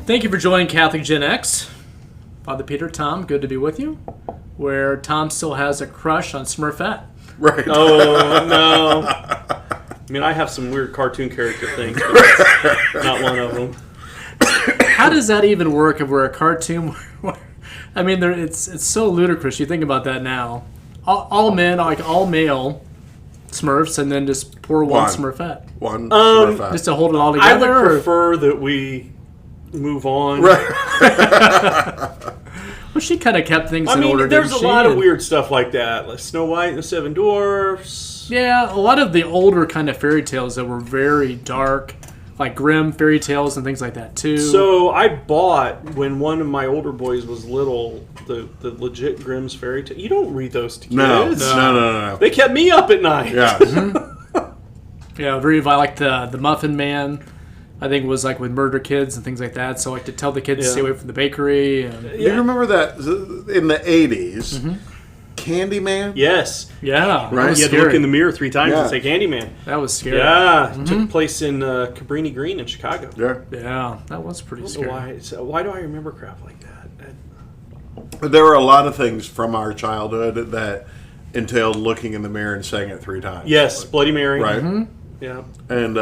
Thank you for joining Catholic Gen X. Father Peter, Tom, good to be with you. Where Tom still has a crush on Smurfette. Right. Oh, no. I mean, I have some weird cartoon character things, but that's not one of them. How does that even work if we're a cartoon? I mean, it's so ludicrous. You think about that now. All men, like all male Smurfs, and then just pour one Smurfette. One Smurfette. Just to hold it all together? I would prefer that we move on. Right. Well, she kind of kept things in order, there's didn't a she? lot of weird stuff like that. Like Snow White and the Seven Dwarfs. Yeah, a lot of the older kind of fairy tales that were very dark, like Grimm fairy tales and things like that, too. So I bought, when one of my older boys was little, the legit Grimm's fairy tale. You don't read those to kids. No. They kept me up at night. Yeah. Yeah, I like the Muffin Man. I think it was like with murder kids and things like that. So like to tell the kids to stay away from the bakery. And, Do you remember that in the 80s, Candyman? Yes. Yeah. Right. You had to look in the mirror 3 times and say Candyman. That was scary. Yeah. It took place in Cabrini Green in Chicago. Yeah. Yeah, that was pretty scary. Why do I remember crap like that? There were a lot of things from our childhood that entailed looking in the mirror and saying it 3 times. Yes, Bloody Mary. Right. Yeah. And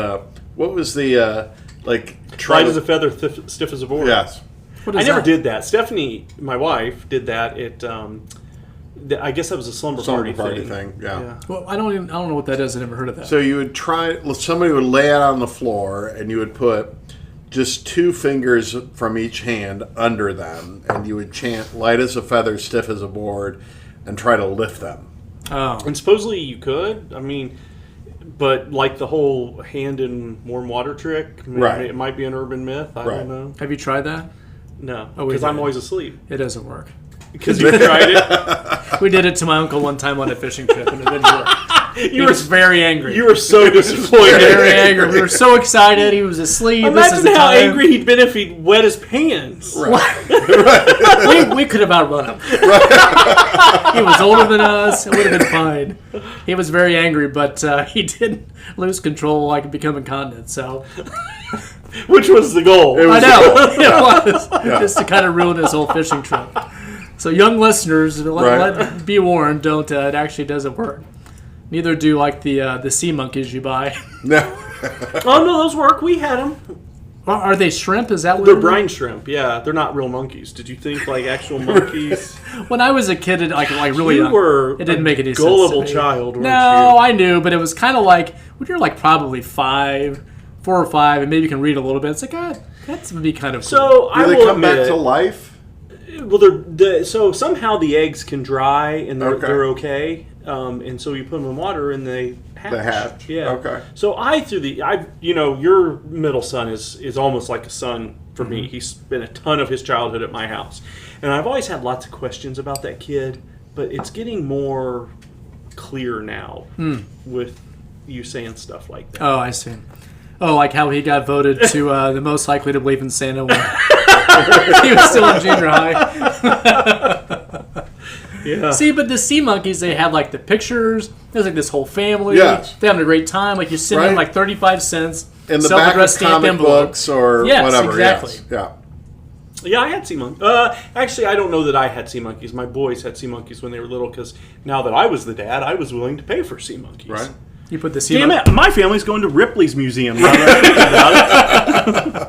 what was the, Light as a feather, stiff as a board. Yes. What I is never that? did that. Stephanie, my wife, did that at. I guess that was a slumber party thing. Yeah. Well, I don't know what that is. I never heard of that. So you would somebody would lay it on the floor, and you would put just 2 fingers from each hand under them, and you would chant "light as a feather, stiff as a board," and try to lift them. Oh. And supposedly you could. I mean, but like the whole hand in warm water trick, Right. It might be an urban myth. I don't know. Have you tried that? No, Oh, we because I'm did. always asleep. It doesn't work. Because you tried it. We did it to my uncle one time on a fishing trip, and it didn't work. He You was very angry. You were so disappointed. very angry. We were so excited. He was asleep. This is Imagine the how time. angry he'd been if he'd wet his pants. We could have outrun him. He was older than us. It would have been fine. He was very angry, but he did lose control, like become incontinent. So Which was the goal. I know it was just to kind of ruin his whole fishing trip. So young listeners, be warned. Don't. It actually doesn't work. Neither do like the sea monkeys you buy. No. Oh no, those work. We had them. Are they shrimp? Is that what They're brine shrimp. Yeah, they're not real monkeys. Did you think like actual monkeys? When I was a kid, like really young, were it didn't make any gullible sense. To me. child. Weren't No, you? I knew, but it was kind of like when you're like probably 4 or 5, and maybe you can read a little bit. It's like that would be kind of cool. So I Do they will come back admit, to life? well, so somehow the eggs can dry and they're okay, and so you put them in water and they hatch. They hatch. Yeah. Okay. So your middle son is almost like a son for me. He's spent a ton of his childhood at my house, and I've always had lots of questions about that kid, but it's getting more clear now with you saying stuff like that. Oh, I see. Oh, like how he got voted to the most likely to believe in Santa when he was still in junior high. Yeah. See, but the sea monkeys, they have like the pictures. There's like this whole family. Yes. They're having a great time. Like you send them Right. like 35 cents. In the back of comic books or Yes, whatever. exactly. Yes. Yeah. Yeah, I had sea monkeys. Actually, I don't know that I had sea monkeys. My boys had sea monkeys when they were little because now that I was the dad, I was willing to pay for sea monkeys. Right. You put the sea Damn it, my family's going to Ripley's Museum. Now that I think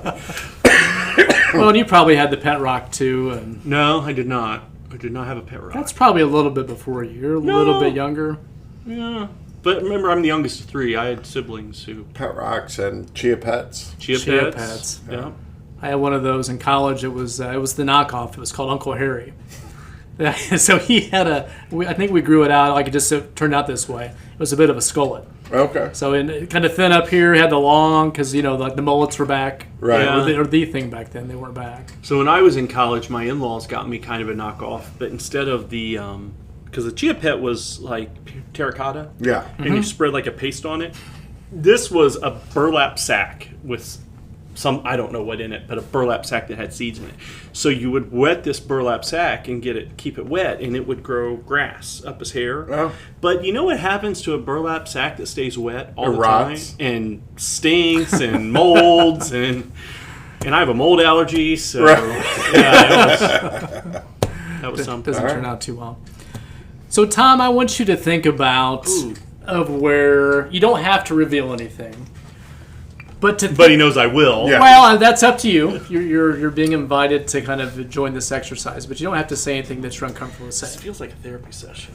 about it. Well, and you probably had the pet rock too, and No, I did not. I did not have a pet rock. that's probably a little bit before you. You're a little bit younger. Yeah. But remember, I'm the youngest of 3. I had siblings who... Pet rocks and chia pets. Chia Chia pets. pets. Yeah. I had one of those in college. It was the knockoff. It was called Uncle Harry. So he had I think we grew it out. Like it just turned out this way. It was a bit of a skullet. Okay. So kind of thin up here, had the long, because like the mullets were back. Right. Yeah. Or the thing back then, they weren't back. So when I was in college, my in-laws got me kind of a knockoff. But instead of the... Because the Chia Pet was like terracotta. Yeah. And you spread like a paste on it. This was a burlap sack with some, I don't know what in it, but a burlap sack that had seeds in it. So you would wet this burlap sack and keep it wet, and it would grow grass up his hair. Oh. But you know what happens to a burlap sack that stays wet all It the rots. time? And stinks and molds and And I have a mold allergy, so that was something. Doesn't turn out too well. So, Tom, I want you to think about of where you don't have to reveal anything, but he knows I will. Yeah. Well, that's up to you. You're being invited to kind of join this exercise, but you don't have to say anything that you're uncomfortable with This saying. feels like a therapy session.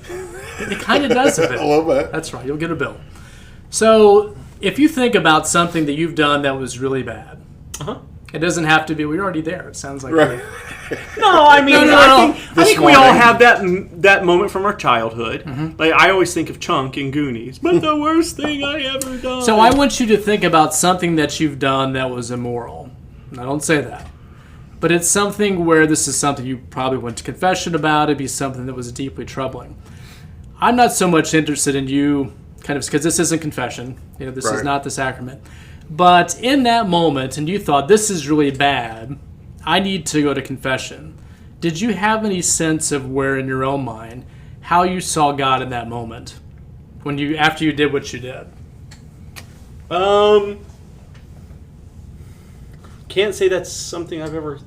It kind of does a bit. A little bit. That's right. You'll get a bill. So, if you think about something that you've done that was really bad, it doesn't have to be. We're already there. It sounds like. Right. No, I mean, No. I think we all morning. have that moment from our childhood. Like I always think of Chunk in Goonies, but the worst thing I ever done. So I want you to think about something that you've done that was immoral. I don't say that. But it's something where this is something you probably went to confession about. It'd be something that was deeply troubling. I'm not so much interested in you kind of, because this isn't confession. This is Right. not the sacrament. But in that moment, and you thought, this is really bad, I need to go to confession. Did you have any sense of where in your own mind, how you saw God in that moment? After you did what you did? Can't say that's something I've ever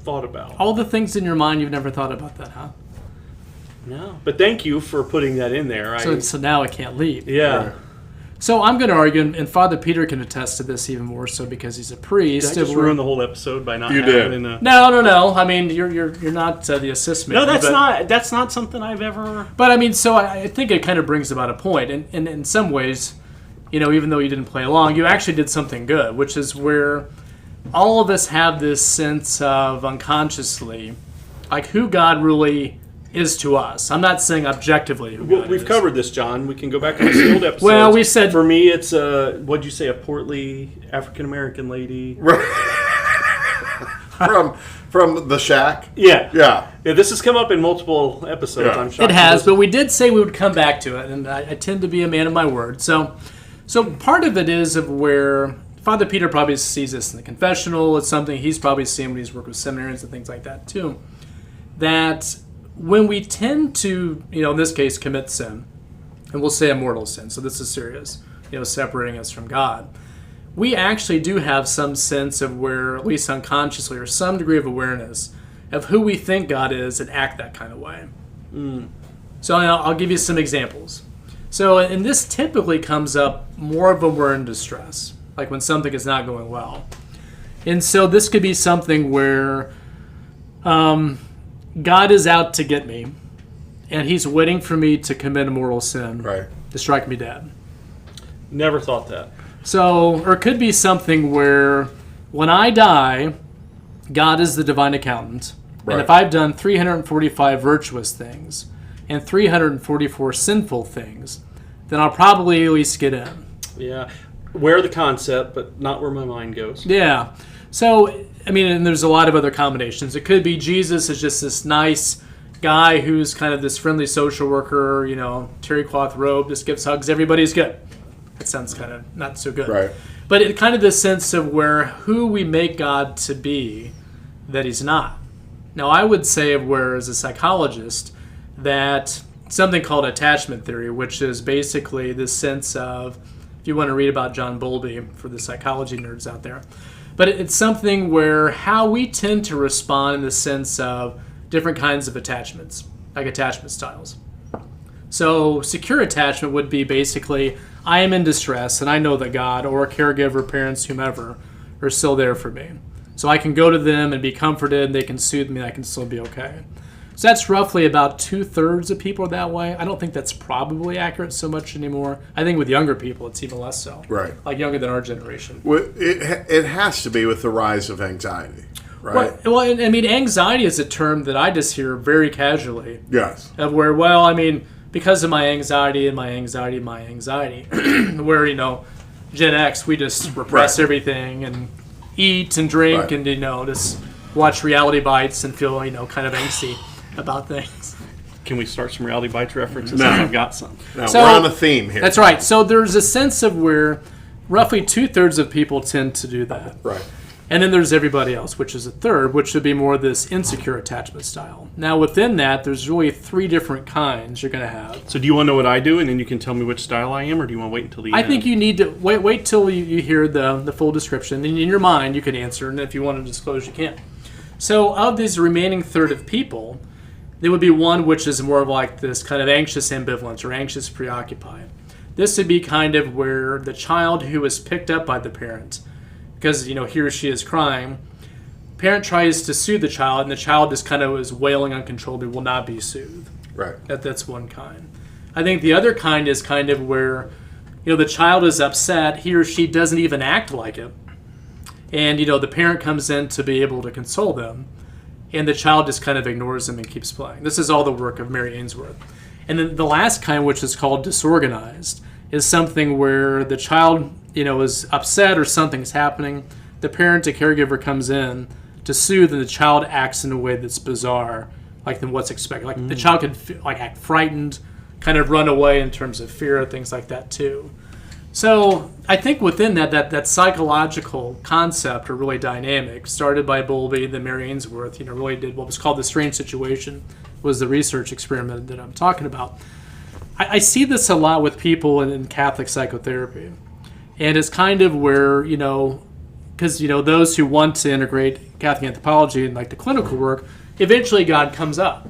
thought about. All the things in your mind, you've never thought about that, huh? No, but thank you for putting that in there. So now I can't leave. Yeah. Right. So I'm going to argue, and Father Peter can attest to this even more so because he's a priest. Did I just ruin the whole episode by not You having did. No. I mean, you're not the assist man. No, that's not something I've ever. But I mean, so I think it kind of brings about a point, and in some ways, even though you didn't play along, you actually did something good, which is where all of us have this sense of unconsciously, like who God really is to us. I'm not saying objectively who God We've is. covered this, John. We can go back to the old episode. Well, we said for me, it's what'd you say, a portly African American lady? From the shack. Yeah. Yeah. This has come up in multiple episodes. Yeah. I'm shocked. it has, but we did say we would come back to it, and I tend to be a man of my word. So part of it is of where Father Peter probably sees this in the confessional. It's something he's probably seen when he's worked with seminarians and things like that too. That when we tend to, in this case, commit sin, and we'll say a mortal sin, so this is serious, separating us from God, we actually do have some sense of where, at least unconsciously, or some degree of awareness of who we think God is and act that kind of way. So I'll give you some examples. So, and this typically comes up more of when we're in distress, like when something is not going well. And so this could be something where God is out to get me, and he's waiting for me to commit a mortal sin, Right. to strike me dead. Never thought that. So, or it could be something where when I die, God is the divine accountant. Right. And if I've done 345 virtuous things and 344 sinful things, then I'll probably at least get in. Yeah. Where the concept, but not where my mind goes. Yeah. So, I mean, and there's a lot of other combinations. It could be Jesus is just this nice guy who's kind of this friendly social worker, terry cloth robe, just gives hugs. Everybody's good. That sounds kind of not so good. Right. But it kind of the sense of where who we make God to be that he's not. Now, I would say where as a psychologist that something called attachment theory, which is basically this sense of, if you want to read about John Bowlby for the psychology nerds out there, but it's something where how we tend to respond in the sense of different kinds of attachments, like attachment styles. So secure attachment would be basically, I am in distress and I know that God or a caregiver, parents, whomever, are still there for me. So I can go to them and be comforted and they can soothe me and I can still be okay. So that's roughly about 2/3 of people are that way. I don't think that's probably accurate so much anymore. I think with younger people it's even less so. Right. Like younger than our generation. Well, it has to be with the rise of anxiety, right? Well, I mean, anxiety is a term that I just hear very casually. Yes. Of where, because of my anxiety and my anxiety and my anxiety, where, Gen X, we just repress Right. everything and eat and drink Right. and, just watch reality bites and feel, kind of angsty about things. Can we start some reality bites references? No. I've got some. Now, So- we're on a theme here. That's right. So there's a sense of where roughly 2/3 of people tend to do that. Right. And then there's everybody else, which is a third, which would be more this insecure attachment style. Now, within that, there's really 3 different kinds you're going to have. So do you want to know what I do, and then you can tell me which style I am, or do you want to wait until the end? I think you need to wait till you hear the full description. And in your mind, you can answer, and if you want to disclose, you can. So of these remaining third of people, there would be one which is more of like this kind of anxious ambivalence or anxious preoccupied. This would be kind of where the child who is picked up by the parent, because he or she is crying, parent tries to soothe the child, and the child just kind of is wailing uncontrollably, will not be soothed. Right. That's one kind. I think the other kind is kind of where the child is upset, he or she doesn't even act like it, and the parent comes in to be able to console them, and the child just kind of ignores them and keeps playing. This is all the work of Mary Ainsworth. And then the last kind, which is called disorganized, is something where the child is upset or something's happening. The parent, a caregiver, comes in to soothe, and the child acts in a way that's bizarre, like than what's expected. Like the child could act frightened, kind of run away in terms of fear, things like that too. So I think within that psychological concept or really dynamic, started by Bowlby, then Mary Ainsworth, really did what was called the strange situation, was the research experiment that I'm talking about. I see this a lot with people in Catholic psychotherapy. And it's kind of where, because, those who want to integrate Catholic anthropology and like the clinical work, eventually God comes up.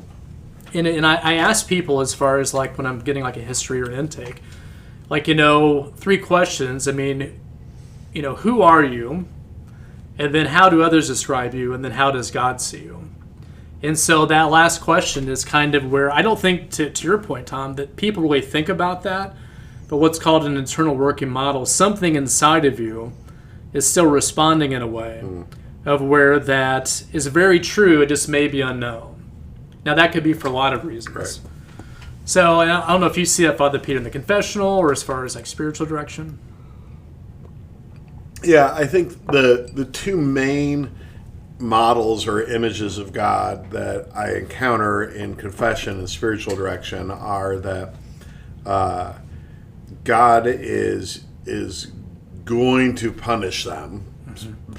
And I ask people as far as like when I'm getting like a history or an intake, like, 3 questions. I mean, who are you? And then how do others describe you? And then how does God see you? And so that last question is kind of where I don't think, to your point, Tom, that people really think about that. But what's called an internal working model, something inside of you is still responding in a way of where that is very true, it just may be unknown. Now, that could be for a lot of reasons. Right. So I don't know if you see that, Father Peter, in the confessional or as far as like spiritual direction. Yeah, I think the 2 main models or images of God that I encounter in confession and spiritual direction are that God is going to punish them,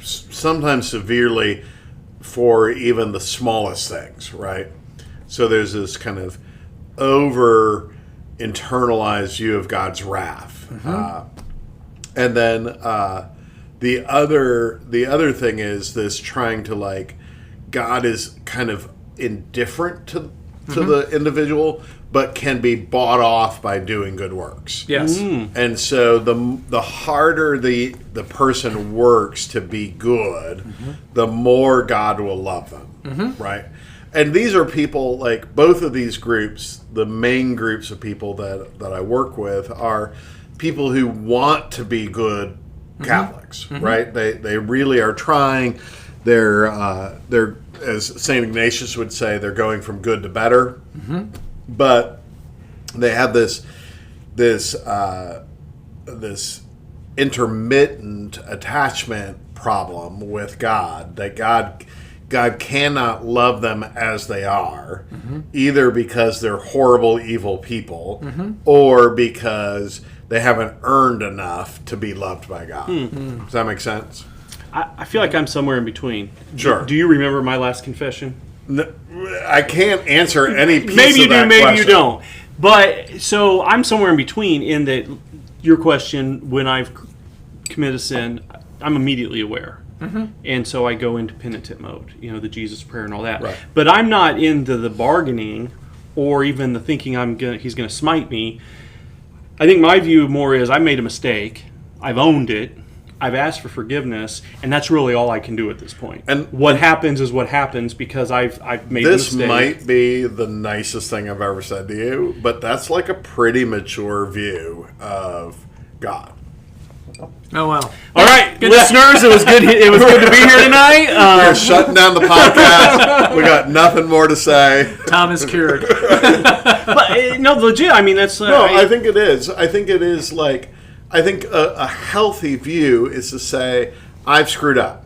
sometimes severely, for even the smallest things, right? So there's this kind of over internalized view of God's wrath. And then the other thing is this trying to like, God is kind of indifferent to the individual, but can be bought off by doing good works. Yes. And so the harder the person works to be good, the more God will love them, right? And these are people, like both of these groups, the main groups of people that I work with are people who want to be good Catholics, right? They really are trying. They're as St. Ignatius would say, they're going from good to better. But they have this intermittent attachment problem with God, that God cannot love them as they are, either because they're horrible, evil people, or because they haven't earned enough to be loved by God. Does that make sense? I feel like I'm somewhere in between. Sure. Do you remember my last confession? I can't answer any piece Maybe you of that do, maybe question. you don't. But so I'm somewhere in between in that your question, when I've committed a sin, I'm immediately aware. And so I go into penitent mode, the Jesus prayer and all that. Right. But I'm not into the bargaining or even the thinking he's going to smite me. I think my view more is I made a mistake. I've owned it. I've asked for forgiveness, and that's really all I can do at this point. And what happens is what happens because I've made a mistake. This might be the nicest thing I've ever said to you, but that's like a pretty mature view of God. Oh, wow. All right, listeners, it was good. It was good to be here tonight. We're shutting down the podcast. We got nothing more to say. Tom is cured. But no, legit. I mean, that's no. I think it is. I think it is like. I think a healthy view is to say, I've screwed up.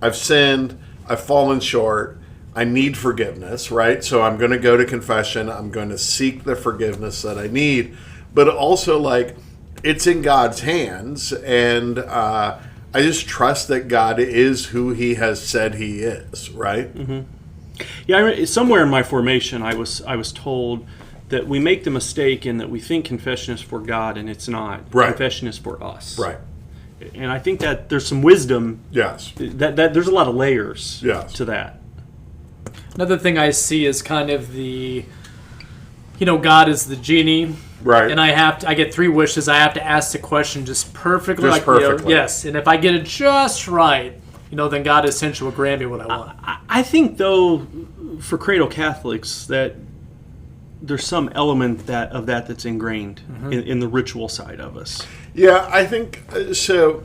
I've sinned. I've fallen short. I need forgiveness, right? So I'm going to go to confession. I'm going to seek the forgiveness that I need. But also, like, it's in God's hands. And I just trust that God is who He has said He is, right? Mm-hmm. Yeah, somewhere in my formation, I was told that we make the mistake in that we think confession is for God, and it's not. Right. Confession is for us. Right. And I think that there's some wisdom. Yes. That there's a lot of layers to that. Another thing I see is kind of the, God is the genie. Right. And I get 3 wishes. I have to ask the question just perfectly. Just perfectly. Yes. And if I get it just right, then God essentially will grant me what I want. I think, though, for cradle Catholics, that there's some element of that that's ingrained in the ritual side of us. Yeah, I think so.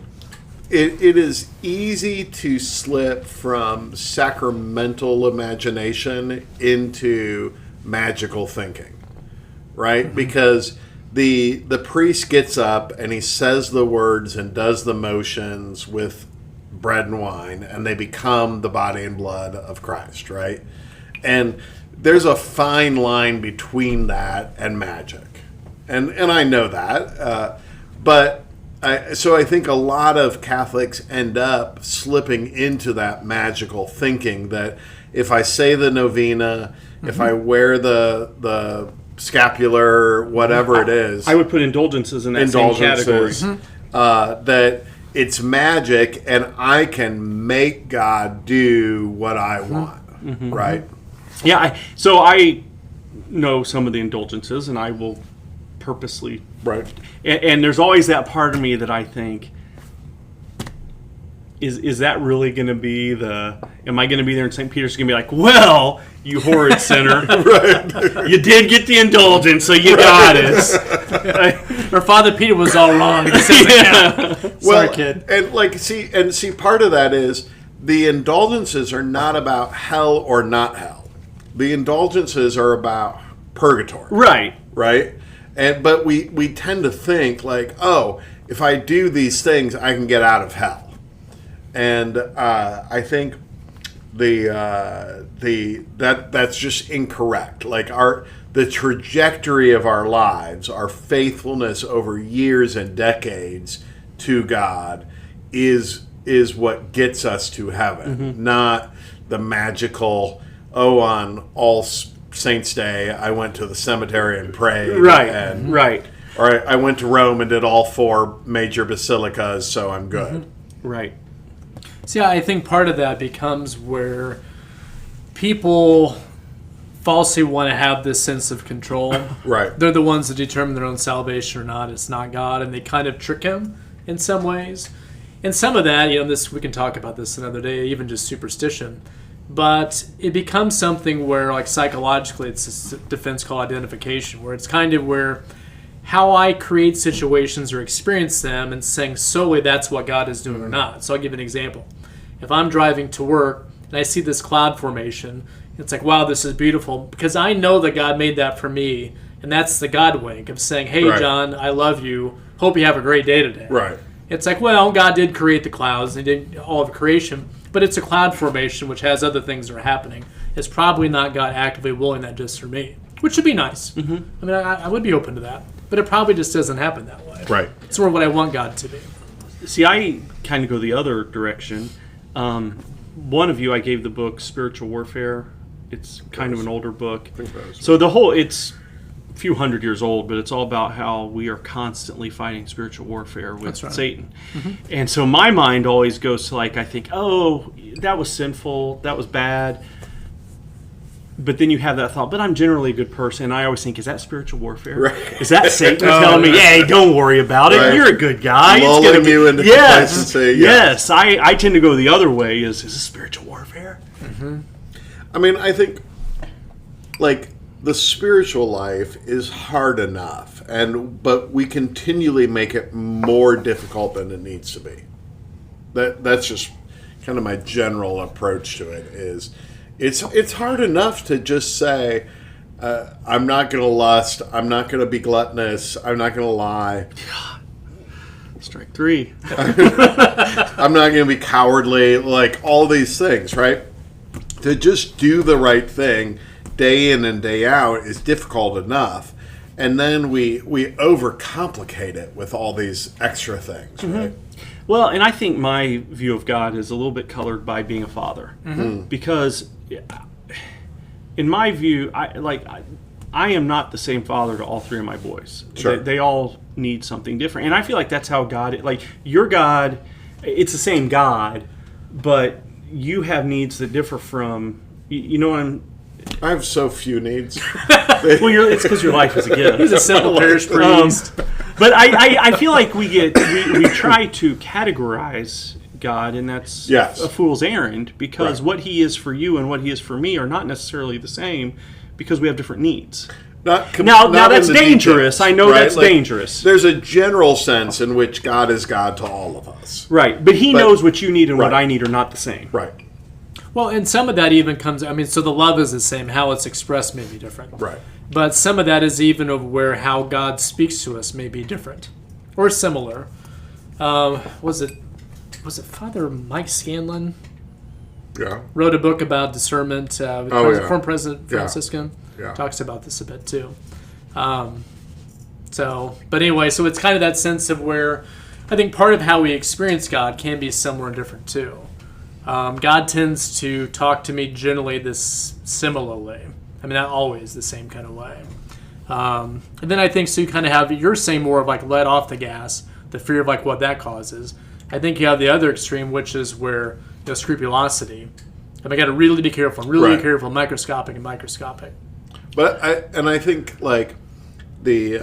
It is easy to slip from sacramental imagination into magical thinking, right? Because the priest gets up and he says the words and does the motions with bread and wine, and they become the body and blood of Christ, right? And there's a fine line between that and magic, and I know that, but so I think a lot of Catholics end up slipping into that magical thinking that if I say the novena, if I wear the scapular, whatever it is, I would put indulgences in that same category. That it's magic and I can make God do what I want, right? Yeah, so I know some of the indulgences, and I will purposely... Right. And there's always that part of me that I think, is that really going to be am I going to be there and St. Peter's going to be like, well, you horrid sinner, Right. you did get the indulgence, so you got it. Or Father Peter was all wrong. Sorry, kid. And see, part of that is the indulgences are not about hell or not hell. The indulgences are about purgatory. Right. Right? But we tend to think like, oh, if I do these things, I can get out of hell. And I think that's just incorrect. Like the trajectory of our lives, our faithfulness over years and decades to God is what gets us to heaven, not the magical, on All Saints Day, I went to the cemetery and prayed. Right, right. Or I went to Rome and did all 4 major basilicas, so I'm good. Right. See, I think part of that becomes where people falsely want to have this sense of control. Right. They're the ones that determine their own salvation or not. It's not God, and they kind of trick him in some ways. And some of that, we can talk about this another day, even just superstition. But it becomes something where, like, psychologically, it's a defense called identification, where it's kind of where how I create situations or experience them and saying solely that's what God is doing or not. So I'll give an example. If I'm driving to work and I see this cloud formation, it's like, wow, this is beautiful, because I know that God made that for me, and that's the God wink of saying, hey, Right. John, I love you. Hope you have a great day today. Right. It's like, well, God did create the clouds. He did all of creation. But it's a cloud formation, which has other things that are happening. It's probably not God actively willing that just for me, which would be nice. I mean, I would be open to that. But it probably just doesn't happen that way. Right. It's more what I want God to be. See, I kind of go the other direction. One of you, I gave the book Spiritual Warfare. It's kind of an older book. So it's a few hundred years old, but it's all about how we are constantly fighting spiritual warfare with Satan. And so my mind always goes to, like, I think, oh, that was sinful, that was bad. But then you have that thought, but I'm generally a good person. And I always think, is that spiritual warfare? Right. Is that Satan telling me, hey, don't worry about it. Right. You're a good guy. Lulling It's gonna be, you into complacency. Yes. I tend to go the other way. Is this spiritual warfare? I mean, I think, like, the spiritual life is hard enough, but we continually make it more difficult than it needs to be. That's just kind of my general approach to it. Is it's hard enough to just say, I'm not going to lust, I'm not going to be gluttonous, I'm not going to lie. Strike 3. I'm not going to be cowardly, like all these things, right? To just do the right thing day in and day out is difficult enough, and then we overcomplicate it with all these extra things, right? Well, and I think my view of God is a little bit colored by being a father, because in my view, I am not the same father to all three of my boys. Sure. They all need something different, and I feel like that's how God. Like your God, it's the same God, but you have needs that differ from. You know what I'm. I have so few needs. Well, it's because your life is a gift. He's a simple parish priest. But I feel like we try to categorize God, and that's Yes. a fool's errand, because Right. what He is for you and what He is for me are not necessarily the same, because we have different needs. Now Not that's in the dangerous. details, I know right? that's dangerous. There's a general sense in which God is God to all of us. Right, but He knows what you need and what Right. I need are not the same. Right. Well, and some of that even comes, I mean, so the love is the same. How it's expressed may be different. Right. But some of that is even of where how God speaks to us may be different or similar. Was it Father Mike Scanlon Yeah. wrote a book about discernment? Former President Franciscan Yeah. talks about this a bit too. But anyway, so it's kind of that sense of where I think part of how we experience God can be similar and different too. God tends to talk to me generally this similarly. I mean, not always the same kind of way. And then I think so you kind of have, you're saying more of like let off the gas, the fear of like what that causes. I think you have the other extreme, which is where scrupulosity. I mean, I got to really be careful, really be careful, microscopic. But I think like the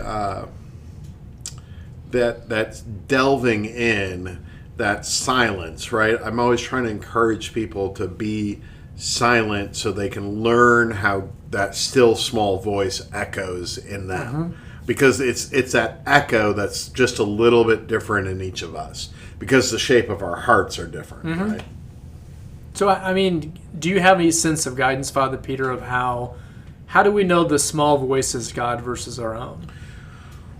that's delving in, that silence, right? I'm always trying to encourage people to be silent so they can learn how that still small voice echoes in them. Because it's that echo that's just a little bit different in each of us, because the shape of our hearts are different, right? So, I mean, do you have any sense of guidance, Father Peter, of how do we know the small voice is God versus our own?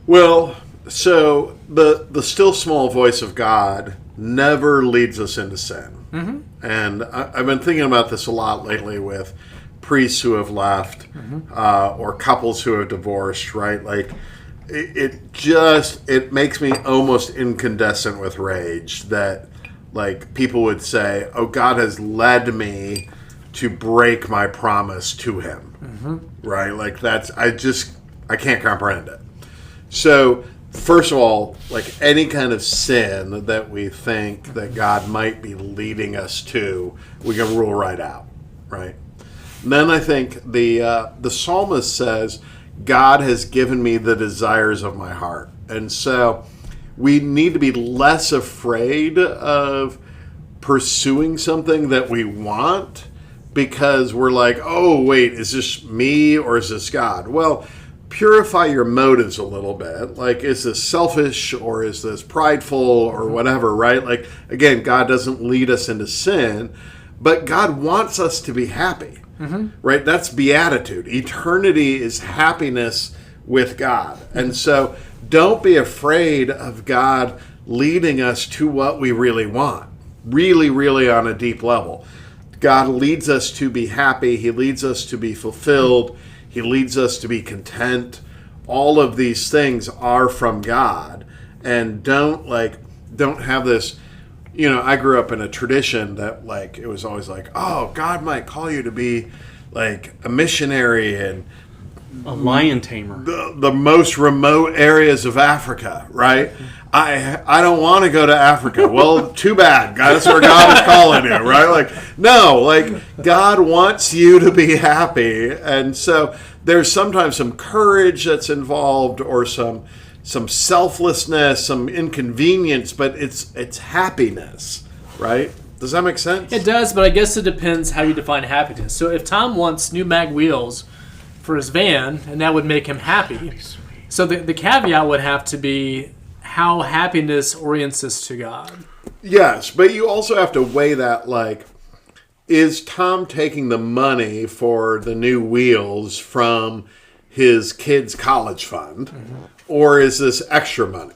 Well, so the still small voice of God never leads us into sin. And I've been thinking about this a lot lately with priests who have left or couples who have divorced, right? Like it makes me almost incandescent with rage that like people would say, oh, God has led me to break my promise to him, right? Like I can't comprehend it. So first of all, like any kind of sin that we think that God might be leading us to, we can rule right out, right? And then I think the psalmist says, God has given me the desires of my heart. And so we need to be less afraid of pursuing something that we want, because we're like, oh, wait, is this me or is this God? Well, purify your motives a little bit. Like, is this selfish or is this prideful or whatever, right? Like, again, God doesn't lead us into sin, but God wants us to be happy, right? That's beatitude. Eternity is happiness with God. And so don't be afraid of God leading us to what we really want, really, really on a deep level. God leads us to be happy. He leads us to be fulfilled. He leads us to be content. All of these things are from God. And don't have this, I grew up in a tradition that like, it was always like, oh, God might call you to be like a missionary and A lion tamer. the most remote areas of Africa, right? I don't want to go to Africa. Well, too bad. That's where God is calling you, right? Like, no, like God wants you to be happy. And so there's sometimes some courage that's involved or some selflessness, some inconvenience, but it's happiness, right? Does that make sense? It does, but I guess it depends how you define happiness. So if Tom wants new mag wheels for his van, and that would make him happy. So the caveat would have to be how happiness orients us to God. Yes, but you also have to weigh that, like, is Tom taking the money for the new wheels from his kid's college fund, or is this extra money,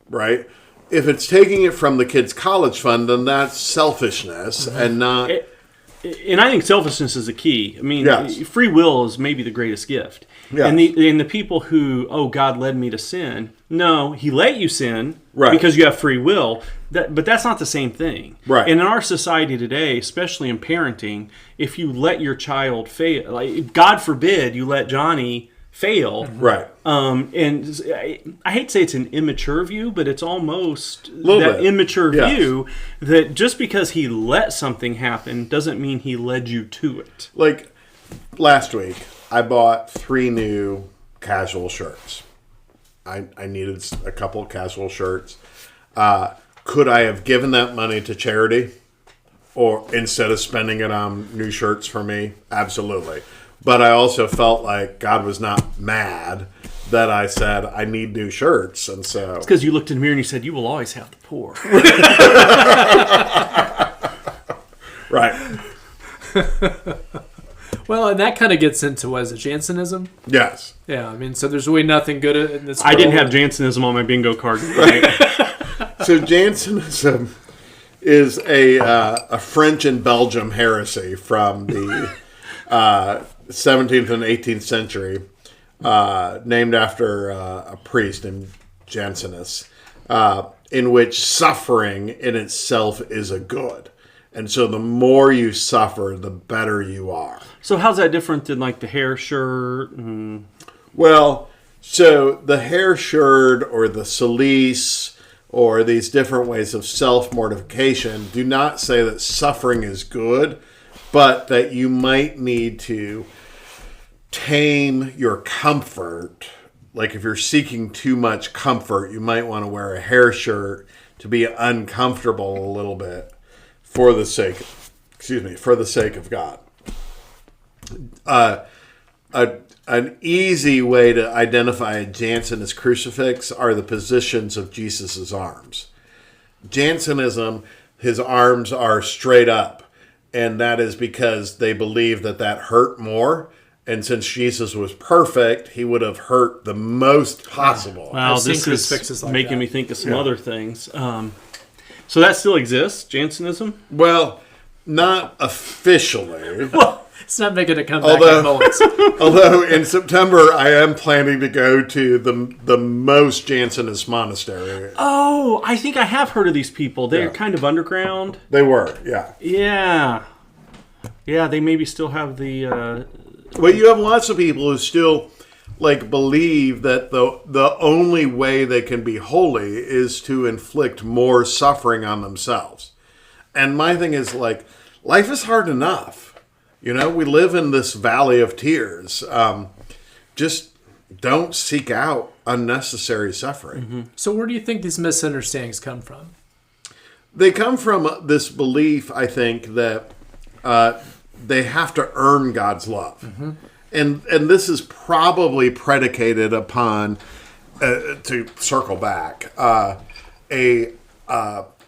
right? If it's taking it from the kid's college fund, then that's selfishness and not... And I think selfishness is the key. I mean, Yes. free will is maybe the greatest gift. Yes. And the people who, oh, God led me to sin. No, he let you sin because you have free will. But that's not the same thing. Right. And in our society today, especially in parenting, if you let your child fail, like God forbid you let Johnny fail. Right. And I hate to say it's an immature view, but it's almost bit. immature Yes. view that just because he let something happen doesn't mean he led you to it. Like last week, I bought 3 new casual shirts. I needed a couple of casual shirts. Could I have given that money to charity, or instead of spending it on new shirts for me? Absolutely. But I also felt like God was not mad that I said I need new shirts, and so It's because you looked in the mirror and you said, "You will always have the poor." right. Well, and that kind of gets into, what is it, Jansenism? Yes. Yeah, I mean, so there's really nothing good in this I didn't world. have Jansenism on my bingo card. Right? So Jansenism is a French and Belgium heresy from the 17th and 18th century, named after a priest named Jansenus, in which suffering in itself is a good. And so the more you suffer, the better you are. So how's that different than like the hair shirt? Well, so the hair shird or the cilice or these different ways of self-mortification do not say that suffering is good, but that you might need to tame your comfort. Like if you're seeking too much comfort, you might want to wear a hair shirt to be uncomfortable a little bit for the sake of God. An easy way to identify a Jansenist crucifix are the positions of Jesus' arms. Jansenism, his arms are straight up, and that is because they believe that hurt more. And since Jesus was perfect, he would have hurt the most possible. Wow, I've seen this crucifixes is like making that. me think of some other things. So that still exists, Jansenism? Well, not officially. Well, it's not making a comeback at moments. Although in September I am planning to go to the most Jansenist monastery. Oh, I think I have heard of these people. They're kind of underground. They were, yeah. Yeah. Yeah, they maybe still have the... Well, you have lots of people who still believe that the only way they can be holy is to inflict more suffering on themselves. And my thing is life is hard enough. You know, we live in this valley of tears. Just don't seek out unnecessary suffering. Mm-hmm. So where do you think these misunderstandings come from? They come from this belief, I think, that they have to earn God's love. Mm-hmm. And this is probably predicated upon, to circle back, a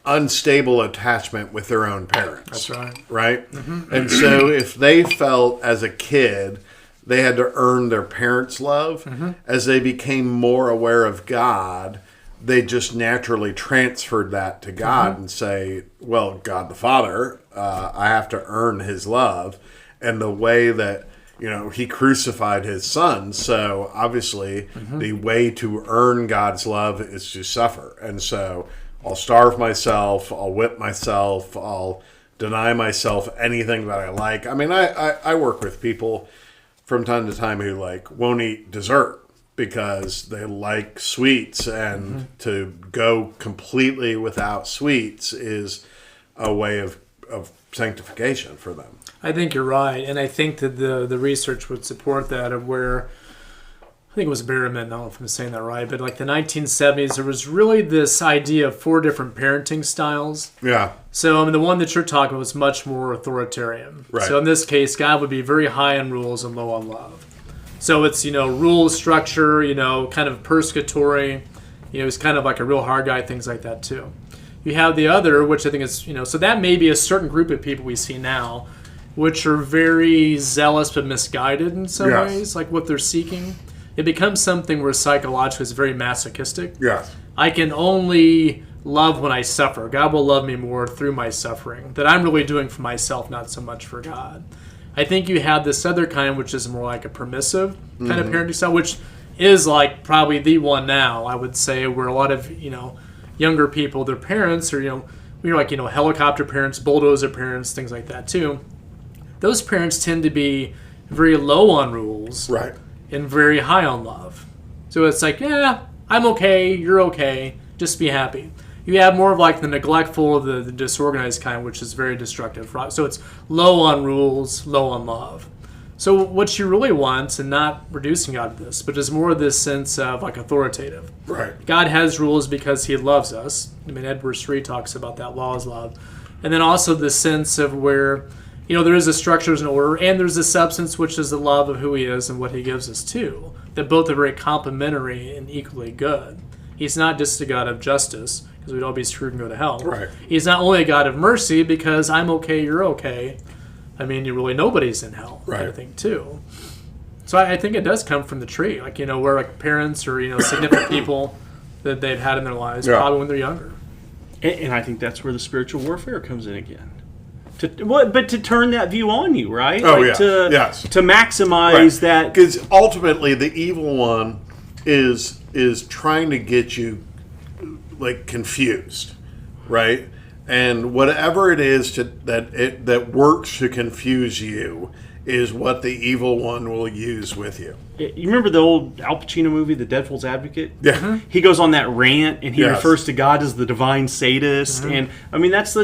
unstable attachment with their own parents. That's right. Right? Mm-hmm. And so if they felt as a kid they had to earn their parents' love, as they became more aware of God, they just naturally transferred that to God and say, well, God the Father, I have to earn his love. And the way that, he crucified his son. So obviously the way to earn God's love is to suffer. And so I'll starve myself, I'll whip myself, I'll deny myself anything that I like. I mean, I work with people from time to time who won't eat dessert because they like sweets, and to go completely without sweets is a way of sanctification for them. I think you're right, and I think that the research would support that, of where, I think it was Berriman, I don't know if I'm saying that right, but the 1970s, there was really this idea of 4 different parenting styles. Yeah. So, the one that you're talking about was much more authoritarian. Right. So in this case, God would be very high on rules and low on love. So it's, rules, structure, kind of purgatory. He's kind of like a real hard guy, things like that too. You have the other, which I think is, so that may be a certain group of people we see now, which are very zealous but misguided in some ways, like what they're seeking. It becomes something where psychologically it's very masochistic. Yeah. I can only love when I suffer. God will love me more through my suffering. That I'm really doing for myself, not so much for God. I think you have this other kind, which is more like a permissive kind of parenting style, which is like probably the one now, I would say, where a lot of, younger people, their parents are, we're like, helicopter parents, bulldozer parents, things like that too. Those parents tend to be very low on rules. Right. And very high on love. So it's like, yeah, I'm okay, you're okay, just be happy. You have more of like the neglectful, the disorganized kind, which is very destructive. Right? So it's low on rules, low on love. So what you really want, and not reducing God to this, but is more of this sense of like authoritative. Right. God has rules because he loves us. I mean, Edward Sri talks about that, law is love. And then also the sense of where, there is a structure, there's an order, and there's a substance, which is the love of who he is and what he gives us too. That both are very complementary and equally good. He's not just a God of justice, because we'd all be screwed and go to hell. Right. He's not only a God of mercy, because I'm okay, you're okay. I mean, nobody's in hell, right. kind of thing too. So I think it does come from the tree, like, where like parents or, significant people that they've had in their lives, probably when they're younger. And I think that's where the spiritual warfare comes in again. But to turn that view on you, right? Oh, like yes. To maximize that. Because ultimately the evil one is trying to get you like confused, right? And whatever it is that works to confuse you is what the evil one will use with you. You remember the old Al Pacino movie, The Devil's Advocate? Yeah. Mm-hmm. He goes on that rant and he refers to God as the divine sadist. And I mean, that's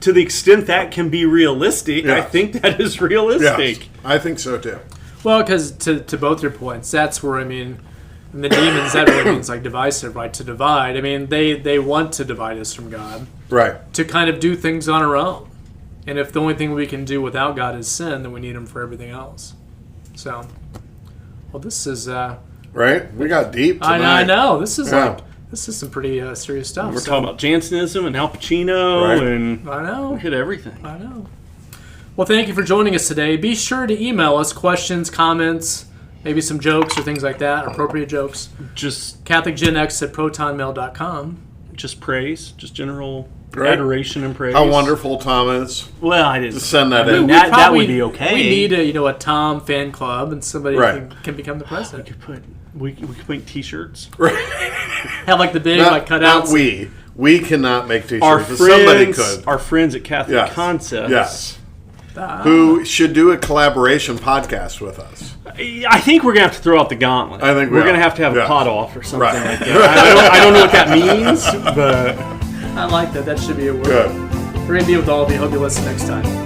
to the extent that can be realistic, I think that is realistic. Yes. I think so too. Well, because to both your points, that's where, in the demons, that really means like divisive, right? To divide. I mean, they want to divide us from God. Right. To kind of do things on our own. And if the only thing we can do without God is sin, then we need him for everything else. So, well, this is... right? We got deep tonight. I know. This is this is some pretty serious stuff. We're talking about Jansenism and Al Pacino and I know. Hit everything. I know. Well, thank you for joining us today. Be sure to email us questions, comments, maybe some jokes or things like that, appropriate jokes. Just CatholicGenX@protonmail.com. Just praise, just general adoration and praise. How wonderful Tom is. Well, I didn't. Just send that in. That would be okay. We need a Tom fan club, and somebody can become the president. We could make T-shirts. Have like the big cutouts. Not we. We cannot make T-shirts. Our but somebody could. Our friends at Catholic Concepts. Yes. Who should do a collaboration podcast with us. I think we're going to have to throw out the gauntlet. I think we're going to have a pot off or something like that. I don't know what that means, but... I like that. That should be a word. Good. We're going to be with all of you. Hope you listen next time.